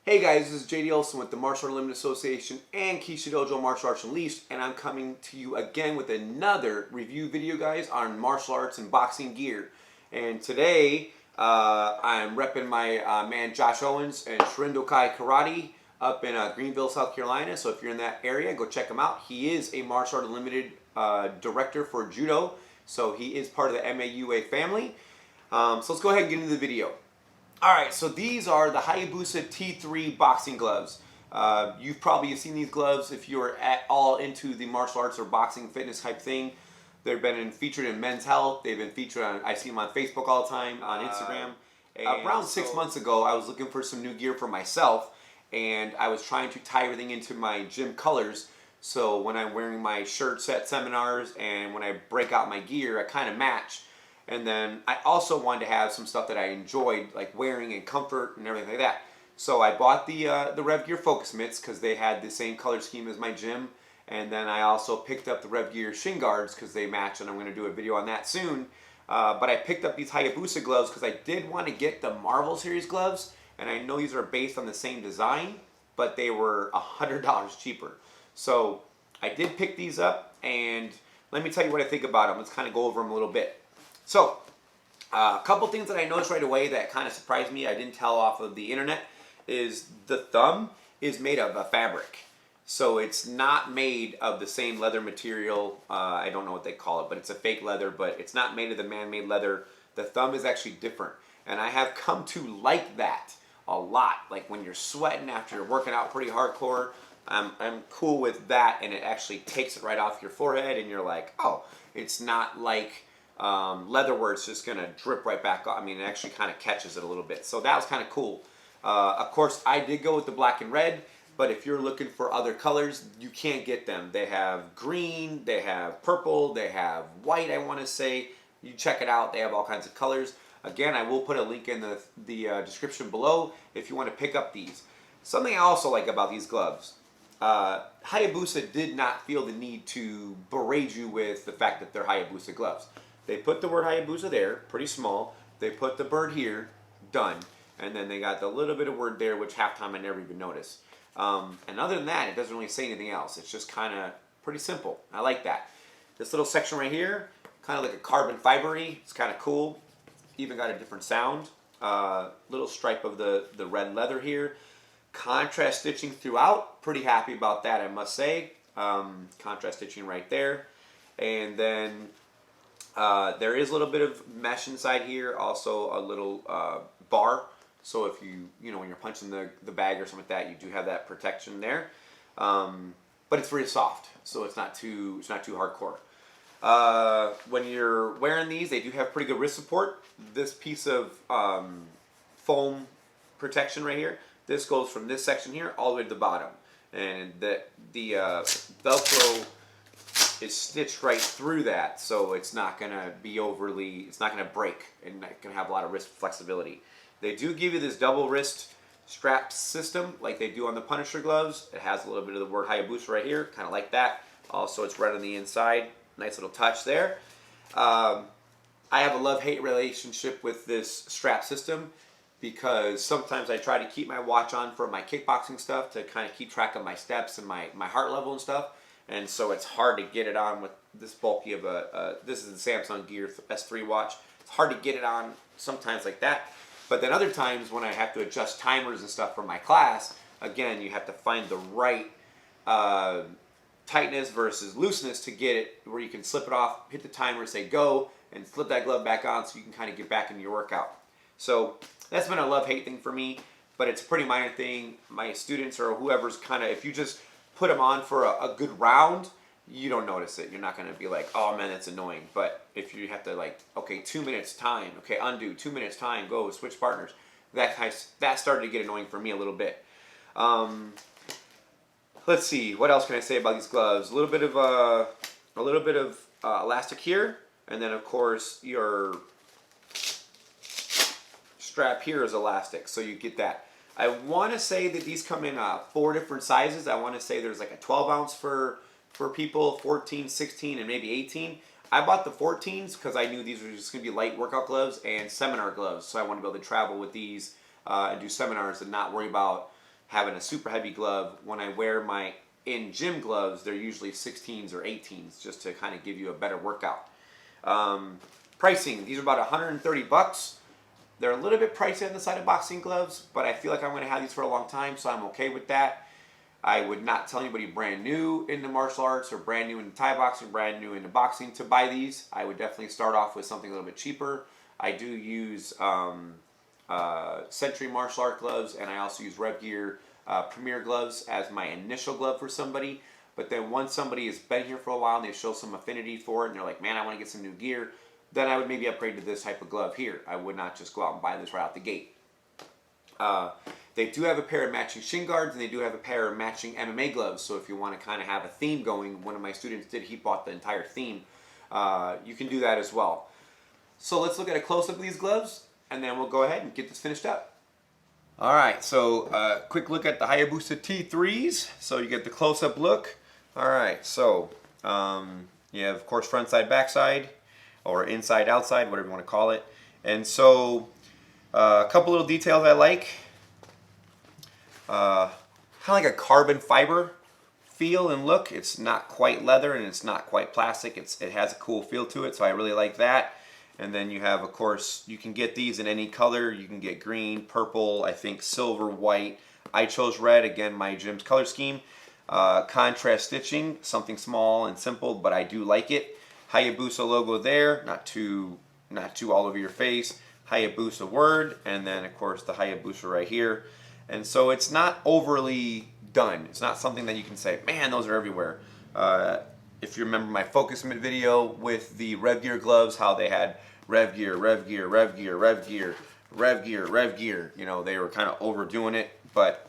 Hey guys, this is JD Olson with the Martial Art Limited Association and Keishidojo Martial Arts Unleashed, and I'm coming to you again with another review video, guys, on martial arts and boxing gear. And today, I'm repping my man Josh Owens and Shirindokai Karate up in Greenville, South Carolina. So if you're in that area, go check him out. He is a Martial Art Limited director for Judo, so he is part of the MAUA family. So let's go ahead and get into the video. Alright, so these are the Hayabusa T3 Boxing Gloves. You've probably seen these gloves if you're at all into the martial arts or boxing fitness type thing. They've been featured in Men's Health. They've been featured on, I see them on Facebook all the time, on Instagram. Around 6 months ago, I was looking for some new gear for myself, and I was trying to tie everything into my gym colors. So when I'm wearing my shirts at seminars and when I break out my gear, I kind of match. And then I also wanted to have some stuff that I enjoyed, like wearing and comfort and everything like that. So I bought the Rev Gear Focus Mitts because they had the same color scheme as my gym. And then I also picked up the Rev Gear Shin Guards because they match, and I'm going to do a video on that soon. But I picked up these Hayabusa gloves because I did want to get the Marvel Series gloves. And I know these are based on the same design, but they were $100 cheaper. So I did pick these up, and let me tell you what I think about them. Let's kind of go over them a little bit. So, a couple things that I noticed right away that kind of surprised me, I didn't tell off of the internet, is the thumb is made of a fabric. So it's not made of the same leather material, I don't know what they call it, but it's a fake leather, but it's not made of the man-made leather. The thumb is actually different. And I have come to like that a lot. Like when you're sweating after you're working out pretty hardcore, I'm cool with that, and it actually takes it right off your forehead, and you're like, oh, it's not like leather where it's just going to drip right back off. I mean, it actually kind of catches it a little bit. So that was kind of cool. Of course, I did go with the black and red, but if you're looking for other colors, you can't get them. They have green, they have purple, they have white, I want to say. You check it out. They have all kinds of colors. Again, I will put a link in the description below if you want to pick up these. Something I also like about these gloves, Hayabusa did not feel the need to berate you with the fact that they're Hayabusa gloves. They put the word Hayabusa there, pretty small. They put the bird here, done. And then they got the little bit of word there, which half time I never even noticed. And other than that, it doesn't really say anything else. It's just kind of pretty simple. I like that. This little section right here, kind of like a carbon fibery. It's kind of cool. Even got a different sound. Little stripe of the red leather here. Contrast stitching throughout. Pretty happy about that, I must say. Contrast stitching right there. And then there is a little bit of mesh inside here, also a little bar. So if you know, when you're punching the bag or something like that, you do have that protection there. But it's very soft, so it's not too hardcore. When you're wearing these, they do have pretty good wrist support. This piece of foam protection right here, this goes from this section here all the way to the bottom, and the Velcro is stitched right through that, so it's not gonna be it's not gonna break, and not gonna have a lot of wrist flexibility. They do give you this double wrist strap system like they do on the Punisher gloves. It has a little bit of the word Hayabusa right here, kind of like that. Also, it's red on the inside. Nice little touch there. I have a love-hate relationship with this strap system because sometimes I try to keep my watch on for my kickboxing stuff to kind of keep track of my steps and my heart level and stuff. And so it's hard to get it on with this bulky of this is the Samsung Gear S3 watch. It's hard to get it on sometimes like that. But then other times when I have to adjust timers and stuff for my class, again, you have to find the right tightness versus looseness to get it where you can slip it off, hit the timer, say go, and slip that glove back on so you can kind of get back into your workout. So that's been a love-hate thing for me, but it's a pretty minor thing. My students or whoever's kind of, if you just put them on for a good round, you don't notice it. You're not going to be like, oh man, that's annoying. But if you have to like, okay, 2 minutes time, okay, undo, 2 minutes time, go, switch partners, that started to get annoying for me a little bit. Let's see, what else can I say about these gloves? A little bit of elastic here, and then of course your strap here is elastic, so you get that. I want to say that these come in 4 different sizes. I want to say there's like a 12 ounce for people, 14, 16, and maybe 18. I bought the 14s because I knew these were just going to be light workout gloves and seminar gloves. So I want to be able to travel with these and do seminars and not worry about having a super heavy glove. When I wear my in-gym gloves, they're usually 16s or 18s, just to kind of give you a better workout. Pricing, these are about 130 bucks. They're a little bit pricey on the side of boxing gloves, but I feel like I'm going to have these for a long time, so I'm okay with that. I would not tell anybody brand new into martial arts or brand new into Thai boxing, brand new into boxing to buy these. I would definitely start off with something a little bit cheaper. I do use Century martial art gloves, and I also use Rev Gear Premier gloves as my initial glove for somebody. But then once somebody has been here for a while and they show some affinity for it and they're like, man, I want to get some new gear, then I would maybe upgrade to this type of glove here. I would not just go out and buy this right out the gate. They do have a pair of matching shin guards, and they do have a pair of matching MMA gloves. So if you want to kind of have a theme going, one of my students did, he bought the entire theme. You can do that as well. So let's look at a close-up of these gloves, and then we'll go ahead and get this finished up. All right, so quick look at the Hayabusa T3s. So you get the close-up look. All right, so you have, of course, front side, back side, or inside, outside, whatever you want to call it. And so a couple little details I like. Kind of like a carbon fiber feel and look. It's not quite leather and it's not quite plastic. It has a cool feel to it, so I really like that. And then you have, of course, you can get these in any color. You can get green, purple, I think silver, white. I chose red, again, my gym's color scheme. Contrast stitching, something small and simple, but I do like it. Hayabusa logo there, not too all over your face. Hayabusa word, and then of course the Hayabusa right here. And so it's not overly done. It's not something that you can say, man, those are everywhere. If you remember my Focus Mint video with the Rev Gear gloves, how they had Rev Gear, Rev Gear, Rev Gear, Rev Gear, Rev Gear, Rev Gear. You know, they were kind of overdoing it, but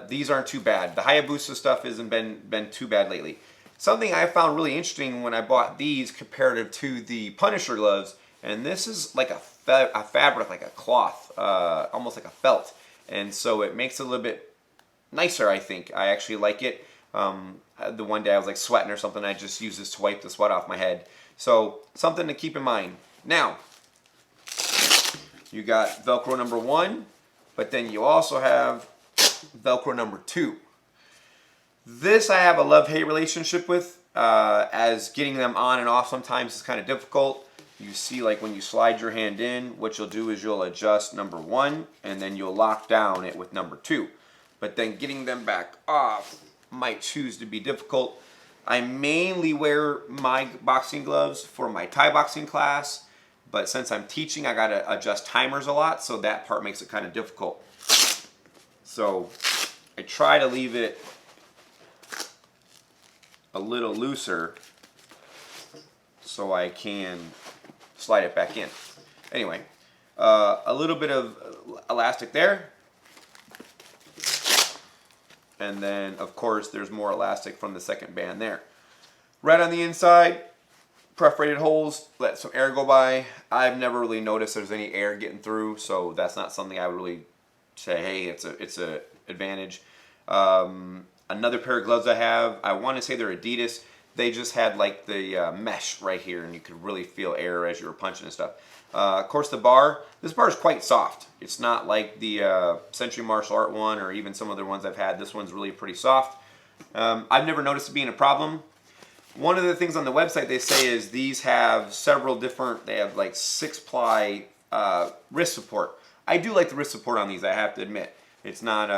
these aren't too bad. The Hayabusa stuff hasn't been too bad lately. Something I found really interesting when I bought these comparative to the Punisher gloves, and this is like a fabric, like a cloth, almost like a felt. And so it makes it a little bit nicer, I think. I actually like it. The one day I was like sweating or something, I just used this to wipe the sweat off my head. So something to keep in mind. Now, you got Velcro number 1, but then you also have Velcro number 2. This I have a love-hate relationship with, as getting them on and off sometimes is kind of difficult. You see, like when you slide your hand in, what you'll do is you'll adjust number 1 and then you'll lock down it with number 2. But then getting them back off might choose to be difficult. I mainly wear my boxing gloves for my Thai boxing class, but since I'm teaching, I gotta adjust timers a lot, so that part makes it kind of difficult. So I try to leave it a little looser so I can slide it back in. Anyway, a little bit of elastic there. And then, of course, there's more elastic from the second band there. Right on the inside, perforated holes, let some air go by. I've never really noticed there's any air getting through, so that's not something I would really say, hey, it's a advantage. Another pair of gloves I have, I want to say they're Adidas. They just had like the mesh right here, and you could really feel air as you were punching and stuff. Of course, the bar, this bar is quite soft. It's not like the Century Martial Art one or even some other ones I've had. This one's really pretty soft. I've never noticed it being a problem. One of the things on the website they say is these have several different, they have like 6-ply wrist support. I do like the wrist support on these, I have to admit. It's not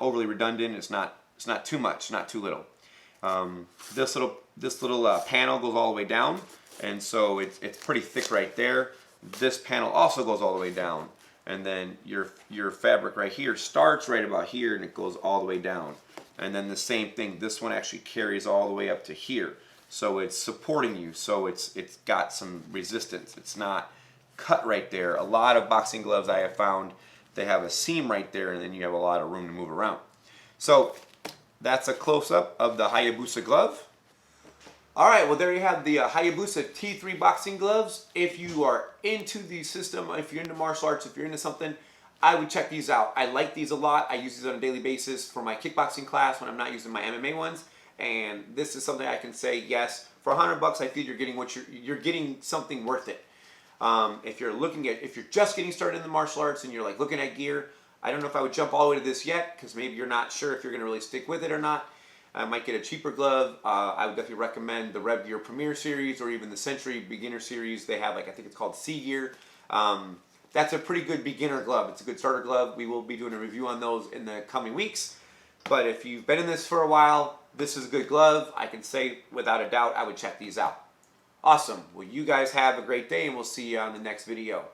overly redundant. It's not too much, not too little. This little panel goes all the way down, and so it's pretty thick right there. This panel also goes all the way down, and then your fabric right here starts right about here, and it goes all the way down. And then the same thing, this one actually carries all the way up to here, so it's supporting you. So it's got some resistance. It's not cut right there. A lot of boxing gloves I have found, they have a seam right there, and then you have a lot of room to move around. So that's a close-up of the Hayabusa glove. All right, well, there you have the Hayabusa T3 Boxing Gloves. If you are into the system, if you're into martial arts, if you're into something, I would check these out. I like these a lot. I use these on a daily basis for my kickboxing class when I'm not using my MMA ones. And this is something I can say, yes, for $100, I feel you're getting you're getting something worth it. If you're just getting started in the martial arts and you're like looking at gear, I don't know if I would jump all the way to this yet, because maybe you're not sure if you're going to really stick with it or not. I might get a cheaper glove. I would definitely recommend the Rev Gear Premier Series or even the Century Beginner Series. They have, like, I think it's called Sea Gear. That's a pretty good beginner glove. It's a good starter glove. We will be doing a review on those in the coming weeks. But if you've been in this for a while, this is a good glove. I can say without a doubt I would check these out. Awesome. Well, you guys have a great day, and we'll see you on the next video.